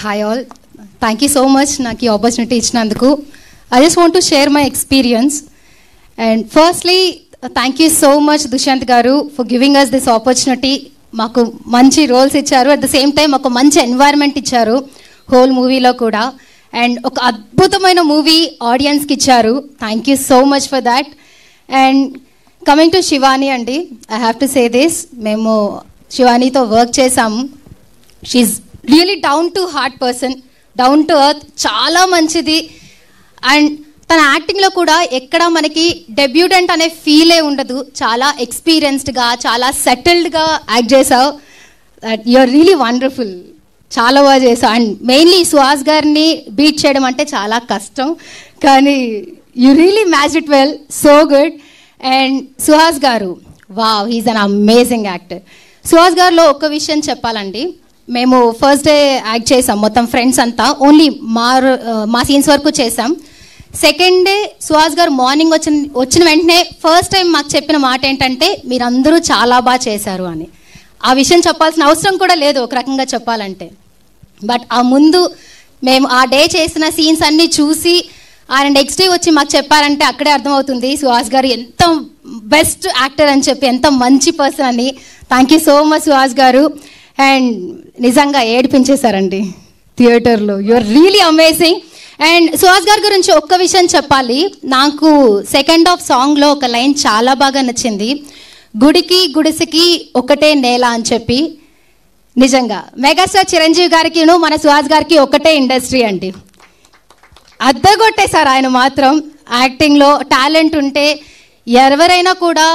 Hi all, thank you so much నాకు ఈ opportunity ఇచ్చినందుకు. I just want to share my experience. And firstly, thank you so much Dushyant గారు for giving us this opportunity. మాకు మంచి roles ఇచ్చారు, at the same time ఒక మంచి environment ఇచ్చారు హోల్ మూవీలో కూడా. అండ్ ఒక అద్భుతమైన మూవీ ఆడియన్స్కి ఇచ్చారు. Thank you so much for that. And coming to Shivani అండి, I have to say this, మేము శివానీతో వర్క్ చేసాము. She really down to heart person, down to earth, చాలా మంచిది. అండ్ తన యాక్టింగ్లో కూడా ఎక్కడ మనకి డెబ్యూటెంట్ అనే ఫీలే ఉండదు. చాలా ఎక్స్పీరియన్స్డ్గా, చాలా సెటిల్డ్గా యాక్ట్ చేసావు. దట్ యూఆర్ రియలీ వండర్ఫుల్, చాలా బాగా చేసావు. అండ్ మెయిన్లీ సుహాస్ గారిని బీట్ చేయడం అంటే చాలా కష్టం, కానీ you really match it well, so good. And Suhas గారు, wow, he's an amazing actor. Suhas గారిలో ఒక విషయం చెప్పాలండి, మేము ఫస్ట్ డే యాక్ట్ చేసాం మొత్తం ఫ్రెండ్స్ అంతా, ఓన్లీ మా సీన్స్ వరకు చేసాం. సెకండ్ డే సుహాస్ గారు మార్నింగ్ వచ్చిన వెంటనే ఫస్ట్ టైం మాకు చెప్పిన మాట ఏంటంటే, మీరందరూ చాలా బాగా చేశారు అని. ఆ విషయం చెప్పాల్సిన అవసరం కూడా లేదు ఒక రకంగా చెప్పాలంటే. బట్ ఆ ముందు మేము ఆ డే చేసిన సీన్స్ అన్నీ చూసి ఆయన నెక్స్ట్ డే వచ్చి మాకు చెప్పారంటే అక్కడే అర్థమవుతుంది సుహాస్ గారు ఎంత బెస్ట్ యాక్టర్ అని చెప్పి, ఎంత మంచి పర్సన్ అని. Thank you so much Suhas garu. And నిజంగా ఏడిపించేశారండి థియేటర్లో, you're really amazing. And Suhas గారి గురించి ఒక్క విషయం చెప్పాలి, నాకు సెకండ్ హాఫ్ సాంగ్లో ఒక లైన్ చాలా బాగా నచ్చింది, గుడికి గుడిసికి ఒకటే నేల అని చెప్పి. నిజంగా మెగాస్టార్ చిరంజీవి గారికి మన సుహాస్ గారికి ఒకటే ఇండస్ట్రీ అండి. అద్దగొట్టేశారు ఆయన మాత్రం. యాక్టింగ్లో టాలెంట్ ఉంటే ఎవరైనా కూడా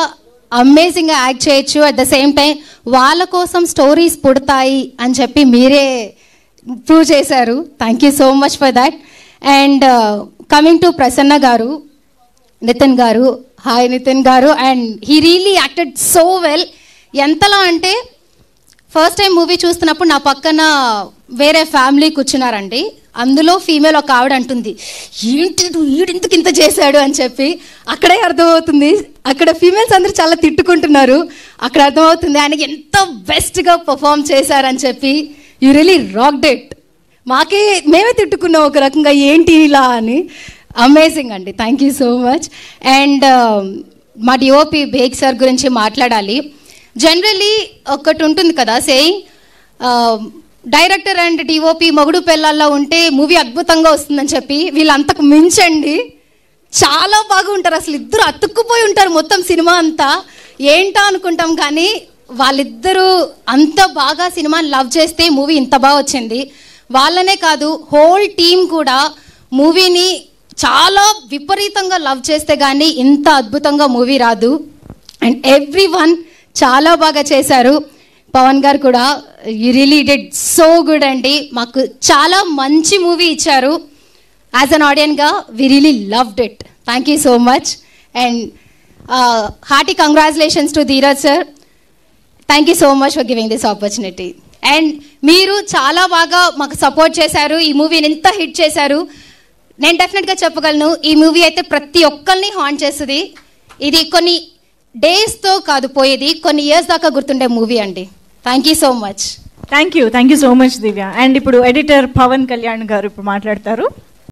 అమేజింగ్గా యాక్ట్ చేయొచ్చు. అట్ ద సేమ్ టైం వాళ్ళ కోసం స్టోరీస్ పుడతాయి అని చెప్పి మీరే ప్రూవ్ చేశారు. Thank you so much for that. And coming to Prasanna గారు, నితిన్ గారు, హాయ్ నితిన్ గారు. And he really acted so well. ఎంతలా అంటే ఫస్ట్ టైం మూవీ చూస్తున్నప్పుడు నా పక్కన వేరే ఫ్యామిలీ కూర్చున్నారండి, అందులో ఫీమేల్ ఒక ఆవిడ అంటుంది, ఏంటి ఈడింతకు ఇంత చేశాడు అని చెప్పి. అక్కడే అర్థమవుతుంది, అక్కడ ఫీమేల్స్ అందరూ చాలా తిట్టుకుంటున్నారు, అక్కడ అర్థమవుతుంది ఆయనకి ఎంత బెస్ట్గా పర్ఫామ్ చేశారని చెప్పి. You really rocked it. మేమే తిట్టుకున్నాం ఒక రకంగా, ఏంటి ఇలా అని. అమేజింగ్ అండి, thank you so much. And మా డిఓపి బేగ్ సార్ గురించి మాట్లాడాలి. జనరలీ ఒకటి ఉంటుంది కదా సేయింగ్, డైరెక్టర్ అండ్ డిఓపి మొగుడు పెళ్ళాల్లో ఉంటే మూవీ అద్భుతంగా వస్తుందని చెప్పి. వీళ్ళంతకు మించండి, చాలా బాగా ఉంటారు. అసలు ఇద్దరు అతుక్కుపోయి ఉంటారు మొత్తం సినిమా అంతా. ఏంటో అనుకుంటాం కానీ వాళ్ళిద్దరూ అంత బాగా సినిమాని లవ్ చేస్తే మూవీ ఇంత బాగా వచ్చింది. వాళ్ళనే కాదు, హోల్ టీమ్ కూడా మూవీని చాలా విపరీతంగా లవ్ చేస్తే కానీ ఇంత అద్భుతంగా మూవీ రాదు. అండ్ ఎవ్రీ వన్ చాలా బాగా చేశారు. పవన్ గారు కూడా you really did so good అండి. మాకు చాలా మంచి మూవీ ఇచ్చారు. యాజ్ అన్ ఆడియన్గా we really loved it. Thank you so much. And hearty congratulations to Dheeraj sir. Thank you so much for giving this opportunity. And మీరు చాలా బాగా మాకు సపోర్ట్ చేశారు, ఈ మూవీని ఇంత హిట్ చేశారు. నేను డెఫినెట్గా చెప్పగలను, ఈ మూవీ అయితే ప్రతి ఒక్కరిని హాంట్ చేస్తుంది. ఇది కొన్ని డేస్తో కాదు పోయేది, కొన్ని ఇయర్స్ దాకా గుర్తుండే మూవీ అండి. Thank you so much. Thank you so much Divya. And ఇప్పుడు ఎడిటర్ పవన్ కళ్యాణ్ గారు ఇప్పుడు మాట్లాడతారు.